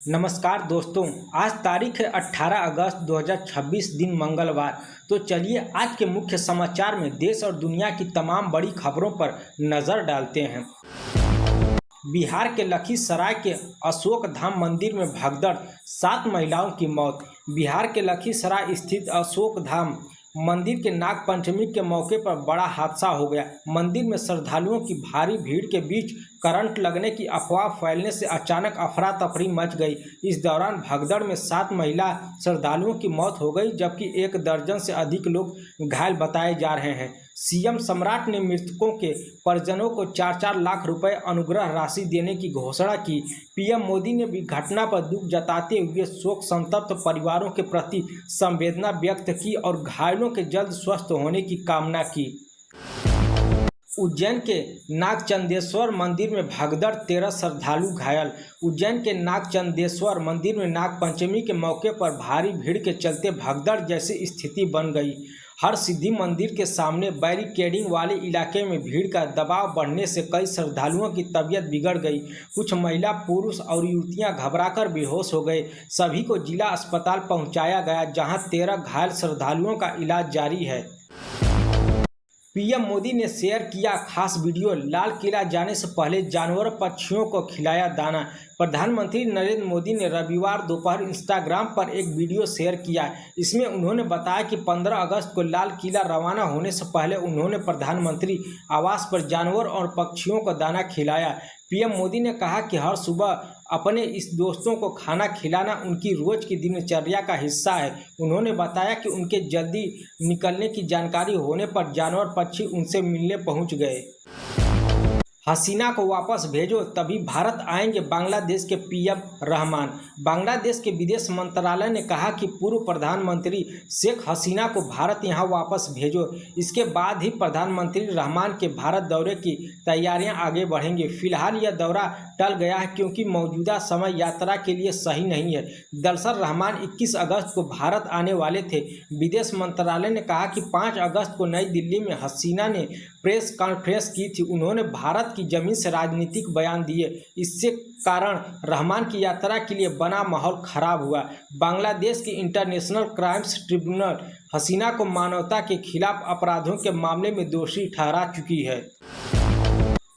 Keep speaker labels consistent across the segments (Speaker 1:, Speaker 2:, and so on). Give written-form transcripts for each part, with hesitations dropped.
Speaker 1: नमस्कार दोस्तों। आज तारीख है 18 अगस्त 2026 दिन मंगलवार। तो चलिए आज के मुख्य समाचार में देश और दुनिया की तमाम बड़ी खबरों पर नज़र डालते हैं। बिहार के लखीसराय के अशोक धाम मंदिर में भगदड़, 7 महिलाओं की मौत। बिहार के लखीसराय स्थित अशोक धाम मंदिर के नाग पंचमी के मौके पर बड़ा हादसा हो गया। मंदिर में श्रद्धालुओं की भारी भीड़ के बीच करंट लगने की अफवाह फैलने से अचानक अफरा तफरी मच गई। इस दौरान भगदड़ में 7 महिला श्रद्धालुओं की मौत हो गई, जबकि 1 दर्जन से अधिक लोग घायल बताए जा रहे हैं। सीएम सम्राट ने मृतकों के परिजनों को 4-4 लाख रुपए अनुग्रह राशि देने की घोषणा की। पीएम मोदी ने भी घटना पर दुख जताते हुए शोक संतप्त परिवारों के प्रति संवेदना व्यक्त की और घायलों के जल्द स्वस्थ होने की कामना की। उज्जैन के नागचंदेश्वर मंदिर में भगदड़, 13 श्रद्धालु घायल। उज्जैन के नागचंदेश्वर मंदिर में नाग पंचमी के मौके पर भारी भीड़ के चलते भगदड़ जैसी स्थिति बन गई। हर सिद्धि मंदिर के सामने बैरिकेडिंग वाले इलाके में भीड़ का दबाव बढ़ने से कई श्रद्धालुओं की तबीयत बिगड़ गई। कुछ महिला, पुरुष और युवतियां घबराकर बेहोश हो गए। सभी को जिला अस्पताल पहुंचाया गया, जहां 13 घायल श्रद्धालुओं का इलाज जारी है। पीएम मोदी ने शेयर किया खास वीडियो, लाल किला जाने से पहले जानवर पक्षियों को खिलाया दाना। प्रधानमंत्री नरेंद्र मोदी ने रविवार दोपहर इंस्टाग्राम पर एक वीडियो शेयर किया। इसमें उन्होंने बताया कि 15 अगस्त को लाल किला रवाना होने से पहले उन्होंने प्रधानमंत्री आवास पर जानवर और पक्षियों को दाना खिलाया। पीएम मोदी ने कहा कि हर सुबह अपने इस दोस्तों को खाना खिलाना उनकी रोज की दिनचर्या का हिस्सा है। उन्होंने बताया कि उनके जल्दी निकलने की जानकारी होने पर जानवर पक्षी उनसे मिलने पहुंच गए। हसीना को वापस भेजो तभी भारत आएंगे बांग्लादेश के पीएम रहमान। बांग्लादेश के विदेश मंत्रालय ने कहा कि पूर्व प्रधानमंत्री शेख हसीना को भारत यहां वापस भेजो। इसके बाद ही प्रधानमंत्री रहमान के भारत दौरे की तैयारियां आगे बढ़ेंगी। फिलहाल यह दौरा टल गया है क्योंकि मौजूदा समय यात्रा के लिए सही नहीं है। दरअसल रहमान 21 अगस्त को भारत आने वाले थे। विदेश मंत्रालय ने कहा कि 5 अगस्त को नई दिल्ली में हसीना ने प्रेस कॉन्फ्रेंस की थी। उन्होंने भारत की जमीन से राजनीतिक बयान दिए। इससे कारण रहमान की यात्रा के लिए बना माहौल खराब हुआ। बांग्लादेश की इंटरनेशनल क्राइम्स ट्रिब्यूनल हसीना को मानवता के खिलाफ अपराधों के मामले में दोषी ठहरा चुकी है।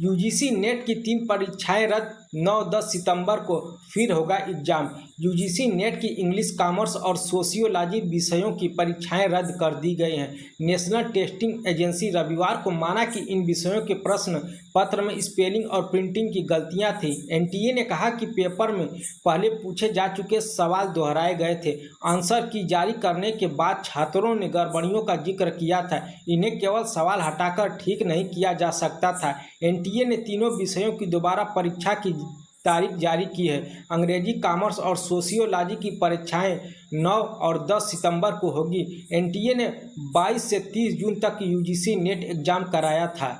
Speaker 1: यूजीसी नेट की 3 परीक्षाएं रद्द, 9-10 सितंबर को फिर होगा एग्जाम। यूजीसी नेट की इंग्लिश, कॉमर्स और सोशियोलॉजी विषयों की परीक्षाएं रद्द कर दी गई हैं। नेशनल टेस्टिंग एजेंसी रविवार को माना कि इन विषयों के प्रश्न पत्र में स्पेलिंग और प्रिंटिंग की गलतियां थीं। एनटीए ने कहा कि पेपर में पहले पूछे जा चुके सवाल दोहराए गए थे। आंसर की जारी करने के बाद छात्रों ने गड़बड़ियों का जिक्र किया था। इन्हें केवल सवाल हटाकर ठीक नहीं किया जा सकता था। एनटीए ने तीनों विषयों की दोबारा परीक्षा की तारीख जारी की है। अंग्रेजी, कॉमर्स और सोशियोलॉजी की परीक्षाएं 9 और 10 सितंबर को होगी। एनटीए ने 22 से 30 जून तक यूजीसी नेट एग्जाम कराया था।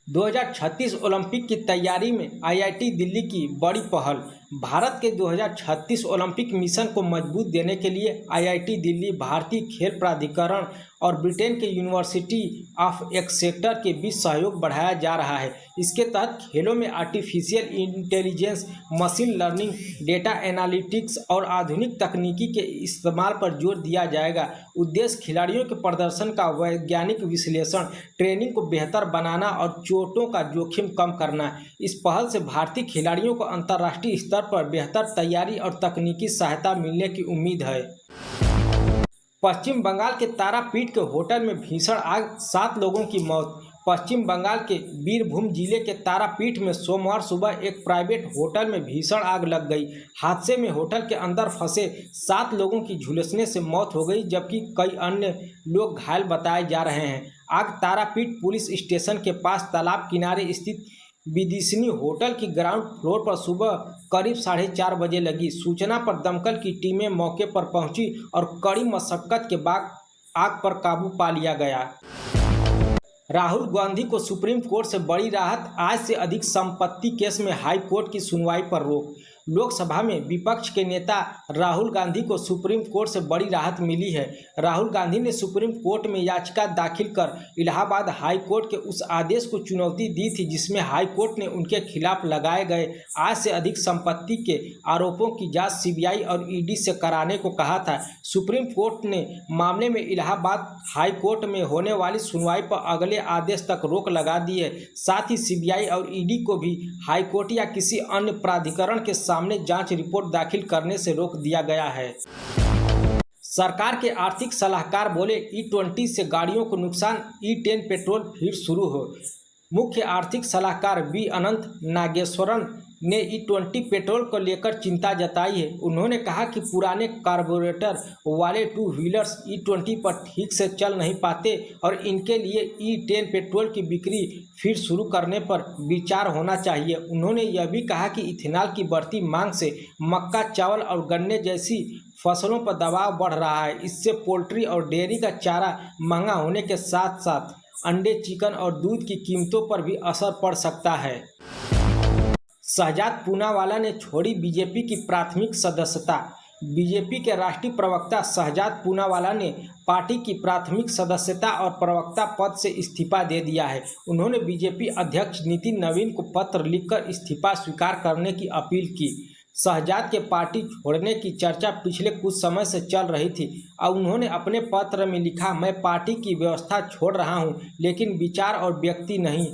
Speaker 1: 2036 ओलंपिक की तैयारी में आईआईटी दिल्ली की बड़ी पहल। भारत के 2036 ओलंपिक मिशन को मजबूत देने के लिए आईआईटी दिल्ली, भारतीय खेल प्राधिकरण और ब्रिटेन के यूनिवर्सिटी ऑफ एक्सेटर के बीच सहयोग बढ़ाया जा रहा है। इसके तहत खेलों में artificial intelligence, machine learning, data analytics और आधुनिक तकनीकी के इस्तेमाल पर जोर दिया जाएगा। उद्देश्य खिलाड़ियों के प्रदर्शन का वैज्ञानिक विश्लेषण, ट्रेनिंग को बेहतर बनाना और चोटों का जोखिम कम करना। इस पहल से भारतीय खिलाड़ियों को अंतर्राष्ट्रीय स्तर पर बेहतर तैयारी और तकनीकी सहायता मिलने की उम्मीद है। पश्चिम बंगाल के तारापीठ के होटल में भीषण आग, 7 लोगों की मौत। पश्चिम बंगाल के बीरभूम जिले के तारापीठ में सोमवार सुबह एक प्राइवेट होटल में भीषण आग लग गई। हादसे में होटल के अंदर फंसे 7 लोगों की झुलसने से मौत हो गई, जबकि कई अन्य लोग घायल बताए जा रहे हैं। आग तारापीठ पुलिस स्टेशन के पास तालाब किनारे स्थित विदिशनी होटल की ग्राउंड फ्लोर पर सुबह करीब 4:30 बजे लगी। सूचना पर दमकल की टीमें मौके पर पहुंची और कड़ी मशक्कत के बाद आग पर काबू पा लिया गया। राहुल गांधी को सुप्रीम कोर्ट से बड़ी राहत, आज से अधिक संपत्ति केस में हाई कोर्ट की सुनवाई पर रोक। लोकसभा में विपक्ष के नेता राहुल गांधी को सुप्रीम कोर्ट से बड़ी राहत मिली है। राहुल गांधी ने सुप्रीम कोर्ट में याचिका दाखिल कर इलाहाबाद हाई कोर्ट के उस आदेश को चुनौती दी थी जिसमें हाई कोर्ट ने उनके खिलाफ लगाए गए आज से अधिक संपत्ति के आरोपों की जांच सीबीआई और ईडी से कराने को कहा था। सुप्रीम कोर्ट ने मामले में इलाहाबाद हाई कोर्ट में होने वाली सुनवाई पर अगले आदेश तक रोक लगा दी है। साथ ही सीबीआई और ईडी को भी हाई कोर्ट या किसी अन्य प्राधिकरण के सामने जांच रिपोर्ट दाखिल करने से रोक दिया गया है। सरकार के आर्थिक सलाहकार बोले E20 से गाड़ियों को नुकसान, E10 पेट्रोल फिर शुरू हो। मुख्य आर्थिक सलाहकार बी अनंत नागेश्वरन ने E20 पेट्रोल को लेकर चिंता जताई है। उन्होंने कहा कि पुराने कार्बोरेटर वाले टू व्हीलर्स E20 पर ठीक से चल नहीं पाते और इनके लिए E10 पेट्रोल की बिक्री फिर शुरू करने पर विचार होना चाहिए। उन्होंने यह भी कहा कि इथेनॉल की बढ़ती मांग से मक्का, चावल और गन्ने जैसी फसलों पर दबाव बढ़ रहा है। इससे पोल्ट्री और डेयरी का चारा महंगा होने के साथ साथ अंडे, चिकन और दूध की कीमतों पर भी असर पड़ सकता है। शहजाद पूनावाला ने छोड़ी बीजेपी की प्राथमिक सदस्यता। बीजेपी के राष्ट्रीय प्रवक्ता शहजाद पूनावाला ने पार्टी की प्राथमिक सदस्यता और प्रवक्ता पद से इस्तीफा दे दिया है। उन्होंने बीजेपी अध्यक्ष नितिन नवीन को पत्र लिखकर इस्तीफा स्वीकार करने की अपील की। शहजाद के पार्टी छोड़ने की चर्चा पिछले कुछ समय से चल रही थी। अब उन्होंने अपने पत्र में लिखा, मैं पार्टी की व्यवस्था छोड़ रहा हूं, लेकिन विचार और व्यक्ति नहीं।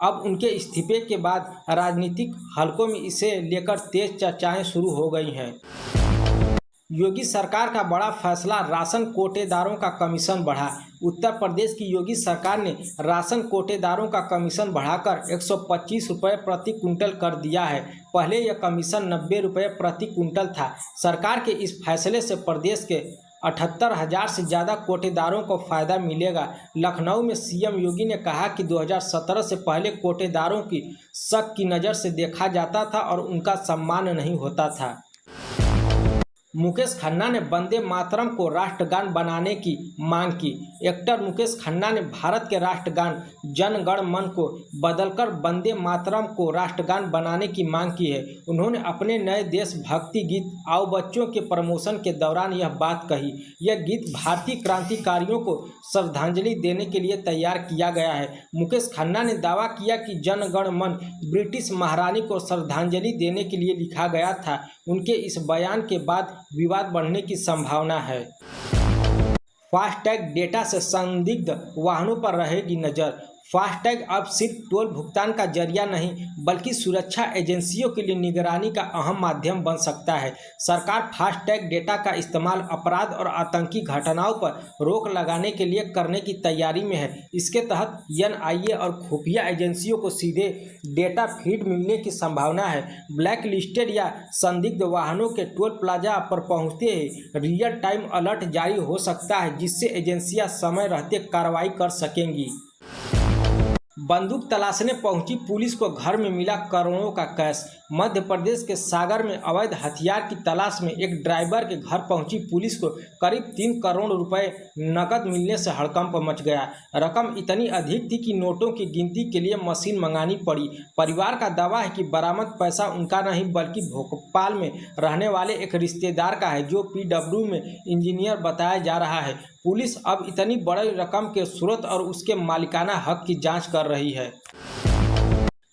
Speaker 1: अब उनके इस्तीफे के बाद राजनीतिक हलकों में इसे लेकर तेज चर्चाएं शुरू हो गई हैं। योगी सरकार का बड़ा फैसला, राशन कोटेदारों का कमीशन बढ़ा। उत्तर प्रदेश की योगी सरकार ने राशन कोटेदारों का कमीशन बढ़ाकर 125 रुपये प्रति कुंटल कर दिया है। पहले यह कमीशन 90 रुपये प्रति कुंटल था। सरकार के इस फैसले से प्रदेश के 78,000 से ज़्यादा कोटेदारों को फायदा मिलेगा। लखनऊ में सीएम योगी ने कहा कि 2017 से पहले कोटेदारों की शक की नज़र से देखा जाता था और उनका सम्मान नहीं होता था। मुकेश खन्ना ने वंदे मातरम को राष्ट्रगान बनाने की मांग की। एक्टर मुकेश खन्ना ने भारत के राष्ट्रगान जन गण मन को बदलकर वंदे मातरम को राष्ट्रगान बनाने की मांग की है। उन्होंने अपने नए देशभक्ति गीत आओ बच्चों के प्रमोशन के दौरान यह बात कही। यह गीत भारतीय क्रांतिकारियों को श्रद्धांजलि देने के लिए तैयार किया गया है। मुकेश खन्ना ने दावा किया कि जन गण मन ब्रिटिश महारानी को श्रद्धांजलि देने के लिए लिखा गया था। उनके इस बयान के बाद विवाद बढ़ने की संभावना है। फास्टैग डेटा से संदिग्ध वाहनों पर रहेगी नज़र। फास्टैग अब सिर्फ टोल भुगतान का जरिया नहीं बल्कि सुरक्षा एजेंसियों के लिए निगरानी का अहम माध्यम बन सकता है। सरकार फास्टैग डेटा का इस्तेमाल अपराध और आतंकी घटनाओं पर रोक लगाने के लिए करने की तैयारी में है। इसके तहत एनआईए और खुफिया एजेंसियों को सीधे डेटा फीड मिलने की संभावना है। ब्लैक लिस्टेड या संदिग्ध वाहनों के टोल प्लाजा पर पहुंचते ही रियल टाइम अलर्ट जारी हो सकता है, जिससे एजेंसियां समय रहते कार्रवाई कर सकेंगी। बंदूक तलाशने पहुंची पुलिस को घर में मिला करोड़ों का कैश। मध्य प्रदेश के सागर में अवैध हथियार की तलाश में एक ड्राइवर के घर पहुंची पुलिस को करीब 3 करोड़ रुपए नकद मिलने से हड़कंप मच गया। रकम इतनी अधिक थी कि नोटों की गिनती के लिए मशीन मंगानी पड़ी। परिवार का दावा है कि बरामद पैसा उनका नहीं बल्कि भोपाल में रहने वाले एक रिश्तेदार का है, जो पीडब्ल्यू में इंजीनियर बताया जा रहा है। पुलिस अब इतनी बड़ी रकम के स्रोत और उसके मालिकाना हक की जांच कर रही है।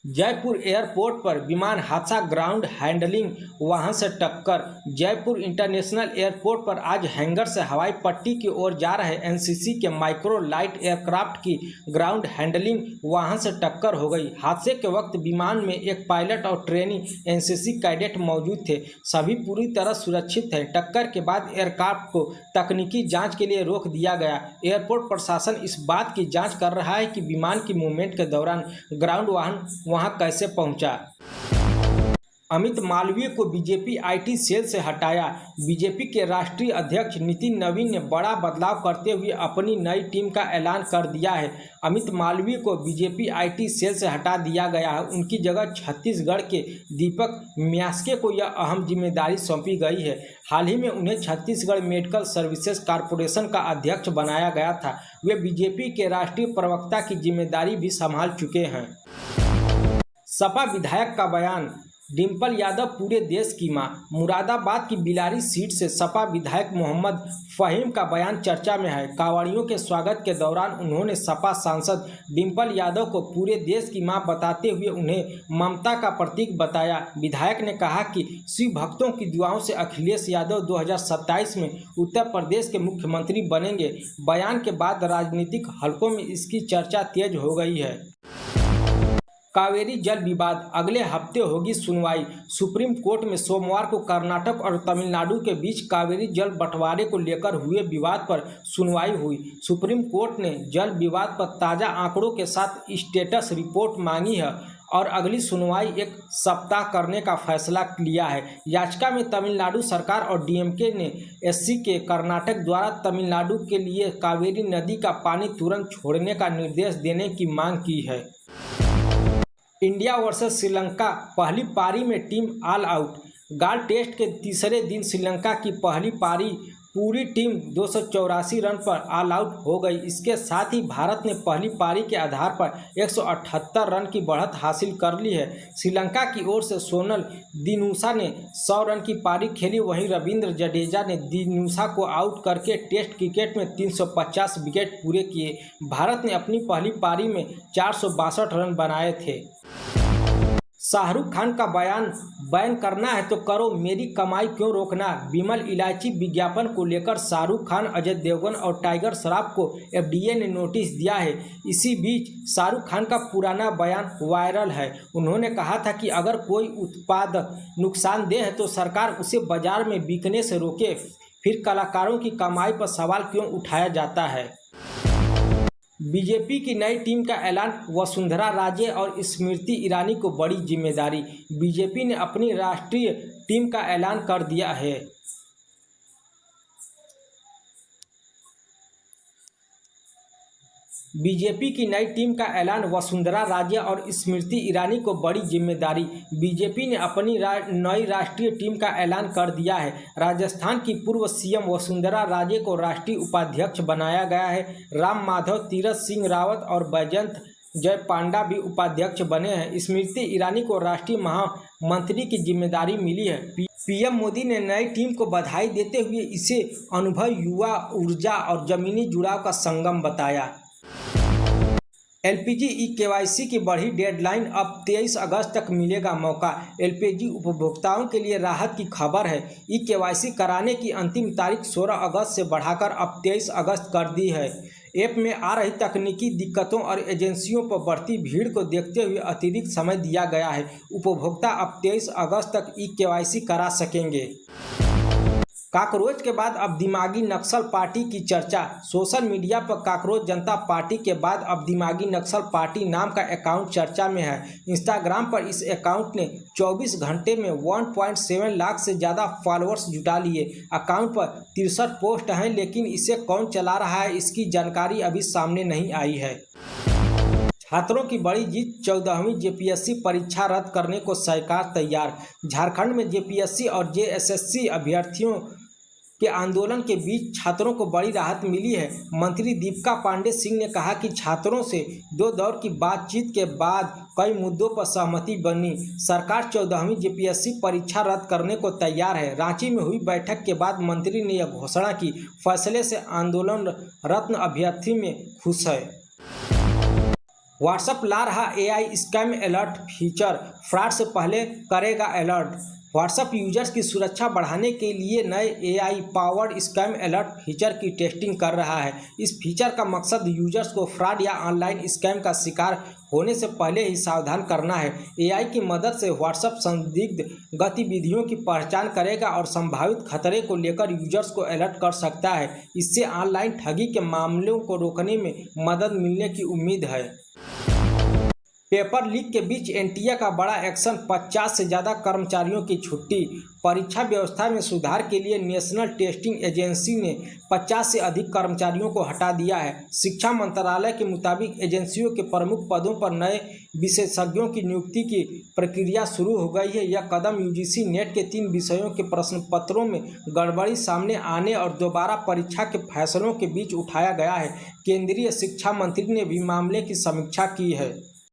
Speaker 1: जयपुर एयरपोर्ट पर विमान हादसा, ग्राउंड हैंडलिंग वाहन से टक्कर। जयपुर इंटरनेशनल एयरपोर्ट पर आज हैंगर से हवाई पट्टी की ओर जा रहे एनसीसी के माइक्रो लाइट एयरक्राफ्ट की ग्राउंड हैंडलिंग वाहन से टक्कर हो गई। हादसे के वक्त विमान में एक पायलट और ट्रेनी एनसीसी कैडेट मौजूद थे। सभी पूरी तरह सुरक्षित थे। टक्कर के बाद एयरक्राफ्ट को तकनीकी जाँच के लिए रोक दिया गया। एयरपोर्ट प्रशासन इस बात की जाँच कर रहा है कि विमान की मूवमेंट के दौरान ग्राउंड वाहन वहां कैसे पहुंचा। अमित मालवीय को बीजेपी आईटी सेल से हटाया। बीजेपी के राष्ट्रीय अध्यक्ष नितिन नवीन ने बड़ा बदलाव करते हुए अपनी नई टीम का ऐलान कर दिया है। अमित मालवीय को बीजेपी आईटी सेल से हटा दिया गया है। उनकी जगह छत्तीसगढ़ के दीपक म्यास्के को यह अहम जिम्मेदारी सौंपी गई है। हाल ही में उन्हें छत्तीसगढ़ मेडिकल सर्विसेज कॉरपोरेशन का अध्यक्ष बनाया गया था। वे बीजेपी के राष्ट्रीय प्रवक्ता की जिम्मेदारी भी संभाल चुके हैं। सपा विधायक का बयान, डिम्पल यादव पूरे देश की मां। मुरादाबाद की बिलारी सीट से सपा विधायक मोहम्मद फहीम का बयान चर्चा में है। कांवड़ियों के स्वागत के दौरान उन्होंने सपा सांसद डिम्पल यादव को पूरे देश की मां बताते हुए उन्हें ममता का प्रतीक बताया। विधायक ने कहा कि शिव भक्तों की दुआओं से अखिलेश यादव 2027 में उत्तर प्रदेश के मुख्यमंत्री बनेंगे। बयान के बाद राजनीतिक हलकों में इसकी चर्चा तेज हो गई है। कावेरी जल विवाद, अगले हफ्ते होगी सुनवाई। सुप्रीम कोर्ट में सोमवार को कर्नाटक और तमिलनाडु के बीच कावेरी जल बंटवारे को लेकर हुए विवाद पर सुनवाई हुई। सुप्रीम कोर्ट ने जल विवाद पर ताज़ा आंकड़ों के साथ स्टेटस रिपोर्ट मांगी है और अगली सुनवाई एक सप्ताह करने का फैसला लिया है। याचिका में तमिलनाडु सरकार और डीएमके ने एससी के कर्नाटक द्वारा तमिलनाडु के लिए कावेरी नदी का पानी तुरंत छोड़ने का निर्देश देने की मांग की है। इंडिया वर्सेस श्रीलंका, पहली पारी में टीम ऑल आउट। गाल टेस्ट के तीसरे दिन श्रीलंका की पहली पारी पूरी टीम 284 रन पर ऑल आउट हो गई। इसके साथ ही भारत ने पहली पारी के आधार पर 178 रन की बढ़त हासिल कर ली है। श्रीलंका की ओर से सोनल दिनुशा ने 100 रन की पारी खेली, वहीं रविंद्र जडेजा ने दिनुशा को आउट करके टेस्ट क्रिकेट में 350 विकेट पूरे किए। भारत ने अपनी पहली पारी में 462 रन बनाए थे। शाहरुख खान का बयान, बैन करना है तो करो, मेरी कमाई क्यों रोकना। विमल इलायची विज्ञापन को लेकर शाहरुख खान, अजय देवगन और टाइगर श्रॉफ को एफडीए ने नोटिस दिया है। इसी बीच शाहरुख खान का पुराना बयान वायरल है। उन्होंने कहा था कि अगर कोई उत्पाद नुकसानदेह है तो सरकार उसे बाजार में बिकने से रोके, फिर कलाकारों की कमाई पर सवाल क्यों उठाया जाता है। बीजेपी की नई टीम का ऐलान, वसुंधरा राजे और स्मृति ईरानी को बड़ी जिम्मेदारी। बीजेपी ने अपनी राष्ट्रीय टीम का ऐलान कर दिया है। बीजेपी की नई टीम का ऐलान, वसुंधरा राजे और स्मृति ईरानी को बड़ी जिम्मेदारी। बीजेपी ने अपनी नई राष्ट्रीय टीम का ऐलान कर दिया है। राजस्थान की पूर्व सीएम वसुंधरा राजे को राष्ट्रीय उपाध्यक्ष बनाया गया है। राम माधव, तीरथ सिंह रावत और बैजयंत जय पांडा भी उपाध्यक्ष बने हैं। स्मृति ईरानी को राष्ट्रीय महामंत्री की जिम्मेदारी मिली है। पीएम मोदी ने नई टीम को बधाई देते हुए इसे अनुभव, युवा, ऊर्जा और जमीनी जुड़ाव का संगम बताया। एलपीजी ई-केवाईसी की बढ़ी डेडलाइन, अब 23 अगस्त तक मिलेगा मौका। एलपीजी उपभोक्ताओं के लिए राहत की खबर है। ई-केवाईसी कराने की अंतिम तारीख 16 अगस्त से बढ़ाकर अब 23 अगस्त कर दी है। ऐप में आ रही तकनीकी दिक्कतों और एजेंसियों पर बढ़ती भीड़ को देखते हुए अतिरिक्त समय दिया गया है। उपभोक्ता अब 23 अगस्त तक ई-केवाईसी करा सकेंगे। काकरोच के बाद अब दिमागी नक्सल पार्टी की चर्चा। सोशल मीडिया पर काकरोच जनता पार्टी के बाद अब दिमागी नक्सल पार्टी नाम का अकाउंट चर्चा में है। इंस्टाग्राम पर इस अकाउंट ने 24 घंटे में 1.7 लाख से ज़्यादा फॉलोअर्स जुटा लिए। अकाउंट पर 63 पोस्ट हैं, लेकिन इसे कौन चला रहा है इसकी जानकारी अभी सामने नहीं आई है। छात्रों की बड़ी जीत, 14वीं जेपीएससी परीक्षा रद्द करने को सरकार तैयार। झारखंड में जेपीएससी और जेएसएससी अभ्यर्थियों के आंदोलन के बीच छात्रों को बड़ी राहत मिली है। मंत्री दीपिका पांडे सिंह ने कहा कि छात्रों से 2 दौर की बातचीत के बाद कई मुद्दों पर सहमति बनी। सरकार 14वीं जेपीएससी परीक्षा रद्द करने को तैयार है। रांची में हुई बैठक के बाद मंत्री ने यह घोषणा की। फैसले से आंदोलनरत अभ्यर्थी में खुश है। व्हाट्सएप ला रहा AI scam alert feature, fraud से पहले करेगा अलर्ट। व्हाट्सएप यूजर्स की सुरक्षा बढ़ाने के लिए नए AI powered scam alert feature की टेस्टिंग कर रहा है। इस फीचर का मकसद यूजर्स को फ्रॉड या ऑनलाइन स्कैम का शिकार होने से पहले ही सावधान करना है। एआई की मदद से व्हाट्सएप संदिग्ध गतिविधियों की पहचान करेगा और संभावित खतरे को लेकर यूजर्स को अलर्ट कर सकता है। इससे ऑनलाइन ठगी के मामलों को रोकने में मदद मिलने की उम्मीद है। पेपर लीक के बीच एनटीए का बड़ा एक्शन, 50 से ज़्यादा कर्मचारियों की छुट्टी। परीक्षा व्यवस्था में सुधार के लिए नेशनल टेस्टिंग एजेंसी ने 50 से अधिक कर्मचारियों को हटा दिया है। शिक्षा मंत्रालय के मुताबिक एजेंसियों के प्रमुख पदों पर नए विशेषज्ञों की नियुक्ति की प्रक्रिया शुरू हो गई है। यह कदम यूजीसी नेट के 3 विषयों के प्रश्न पत्रों में गड़बड़ी सामने आने और दोबारा परीक्षा के फैसलों के बीच उठाया गया है। केंद्रीय शिक्षा मंत्री ने भी मामले की समीक्षा की है।